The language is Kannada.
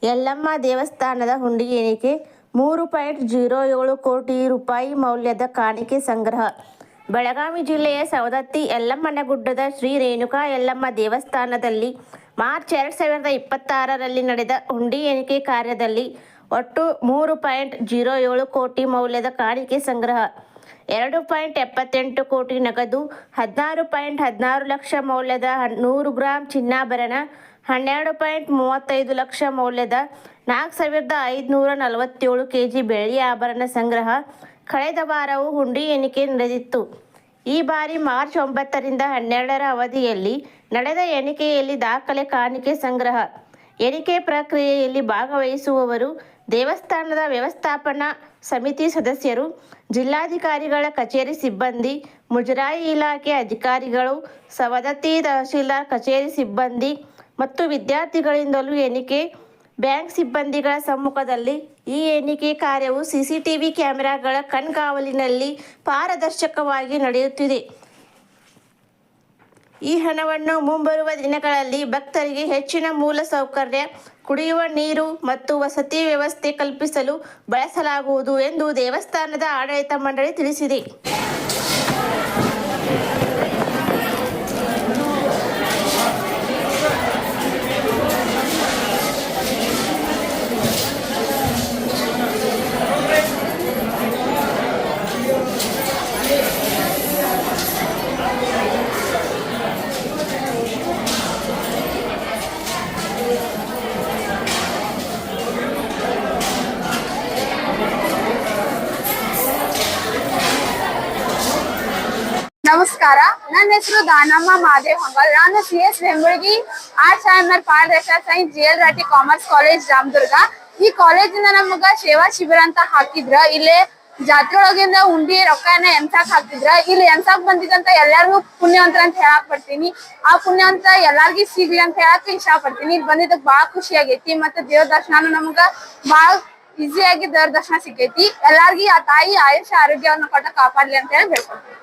ಯಲ್ಲಮ್ಮ ದೇವಸ್ಥಾನದ ಹುಂಡಿ ಎಣಿಕೆ 3.07 ಕೋಟಿ ರೂಪಾಯಿ ಮೌಲ್ಯದ ಕಾಣಿಕೆ ಸಂಗ್ರಹ. ಬೆಳಗಾವಿ ಜಿಲ್ಲೆಯ ಸವದತ್ತಿ ಯಲ್ಲಮ್ಮನಗುಡ್ಡದ ಶ್ರೀ ರೇಣುಕಾ ಯಲ್ಲಮ್ಮ ದೇವಸ್ಥಾನದಲ್ಲಿ ಮಾರ್ಚ್ 2026ರಲ್ಲಿ ನಡೆದ ಹುಂಡಿ ಎಣಿಕೆ ಕಾರ್ಯದಲ್ಲಿ ಒಟ್ಟು 3.07 ಕೋಟಿ ಮೌಲ್ಯದ ಕಾಣಿಕೆ ಸಂಗ್ರಹ, 2.78 ಕೋಟಿ ನಗದು, 16.16 ಲಕ್ಷ ಮೌಲ್ಯದ 100 ಗ್ರಾಂ ಚಿನ್ನಾಭರಣ, 12.35 ಲಕ್ಷ ಮೌಲ್ಯದ 4547 ಕೆಜಿ ಬೆಳ್ಳಿ ಆಭರಣ ಸಂಗ್ರಹ. ಕಳೆದ ವಾರವೂ ಹುಂಡಿ ಎಣಿಕೆ ನಡೆದಿತ್ತು. ಈ ಬಾರಿ ಮಾರ್ಚ್ 9ರಿಂದ 12ರ ಅವಧಿಯಲ್ಲಿ ನಡೆದ ಎಣಿಕೆಯಲ್ಲಿ ದಾಖಲೆ ಕಾಣಿಕೆ ಸಂಗ್ರಹ. ಎಣಿಕೆ ಪ್ರಕ್ರಿಯೆಯಲ್ಲಿ ಭಾಗವಹಿಸುವವರು ದೇವಸ್ಥಾನದ ವ್ಯವಸ್ಥಾಪನಾ ಸಮಿತಿ ಸದಸ್ಯರು, ಜಿಲ್ಲಾಧಿಕಾರಿಗಳ ಕಚೇರಿ ಸಿಬ್ಬಂದಿ, ಮುಜರಾಯಿ ಇಲಾಖೆ ಅಧಿಕಾರಿಗಳು, ಸವದತ್ತಿ ತಹಶೀಲ್ದಾರ್ ಕಚೇರಿ ಸಿಬ್ಬಂದಿ ಮತ್ತು ವಿದ್ಯಾರ್ಥಿಗಳಿಂದಲೂ ಎಣಿಕೆ ಬ್ಯಾಂಕ್ ಸಿಬ್ಬಂದಿಗಳ ಸಮ್ಮುಖದಲ್ಲಿ ಈ ಎಣಿಕೆ ಕಾರ್ಯವು ಸಿಸಿಟಿವಿ ಕ್ಯಾಮೆರಾಗಳ ಕಣ್ಗಾವಲಿನಲ್ಲಿ ಪಾರದರ್ಶಕವಾಗಿ ನಡೆಯುತ್ತಿದೆ. ಈ ಹಣವನ್ನು ಮುಂಬರುವ ದಿನಗಳಲ್ಲಿ ಭಕ್ತರಿಗೆ ಹೆಚ್ಚಿನ ಮೂಲ ಸೌಕರ್ಯ, ಕುಡಿಯುವ ನೀರು ಮತ್ತು ವಸತಿ ವ್ಯವಸ್ಥೆ ಕಲ್ಪಿಸಲು ಬಳಸಲಾಗುವುದು ಎಂದು ದೇವಸ್ಥಾನದ ಆಡಳಿತ ಮಂಡಳಿ ತಿಳಿಸಿದೆ. ನಮಸ್ಕಾರ, ನನ್ನ ಹೆಸರು ದಾನಮ್ಮ ಮಾದೇವ್ ಹಂಗಲ್. ನಾನು CS ವೆಂಬಳಗಿ ಆರ್ಟ್ಸ್ ಅಂಡ್ ಪಾರದರ್ಶ science GL Rathi commerce college Ramdurg. ಈ ಕಾಲೇಜಿಂದ ನಮಗ ಸೇವಾ ಶಿಬಿರ ಅಂತ ಹಾಕಿದ್ರ. ಇಲ್ಲಿ ಜಾತ್ರೆ ಒಳಗಿಂದ ಉಂಡಿ ರೊಕ್ಕನ ಎನ್ಸಾಕ್ ಹಾಕ್ತಿದ್ರ. ಇಲ್ಲಿ ಎನ್ಸಾಕ್ ಬಂದಿದಂತ ಎಲ್ಲಾರ್ಗು ಪುಣ್ಯವಂತರ ಅಂತ ಹೇಳಕ್ ಪಡ್ತೀನಿ. ಆ ಪುಣ್ಯವಂತ ಎಲ್ಲಾರ್ಗಿ ಸಿಗ್ಲಿ ಅಂತ ಹೇಳಕ್ ಇಷ್ಟ ಪಡ್ತೀನಿ. ಇಲ್ಲಿ ಬಂದಿದ್ದಕ್ ಬಾಳ ಖುಷಿ ಆಗೈತಿ. ಮತ್ತೆ ದೇವ್ರ ದರ್ಶನ ನಮಗ ಬಾಳ ಈಸಿಯಾಗಿ ದೇವ್ರ ದರ್ಶನ ಸಿಕ್ಕೈತಿ. ಎಲ್ಲಾರ್ಗಿ ಆ ತಾಯಿ ಆಯುಷ್ಯ ಆರೋಗ್ಯವನ್ನ ಕೊಟ್ಟ ಕಾಪಾಡ್ಲಿ ಅಂತ ಹೇಳಿ ಹೇಳ್ಕೊಡ್ತೀನಿ.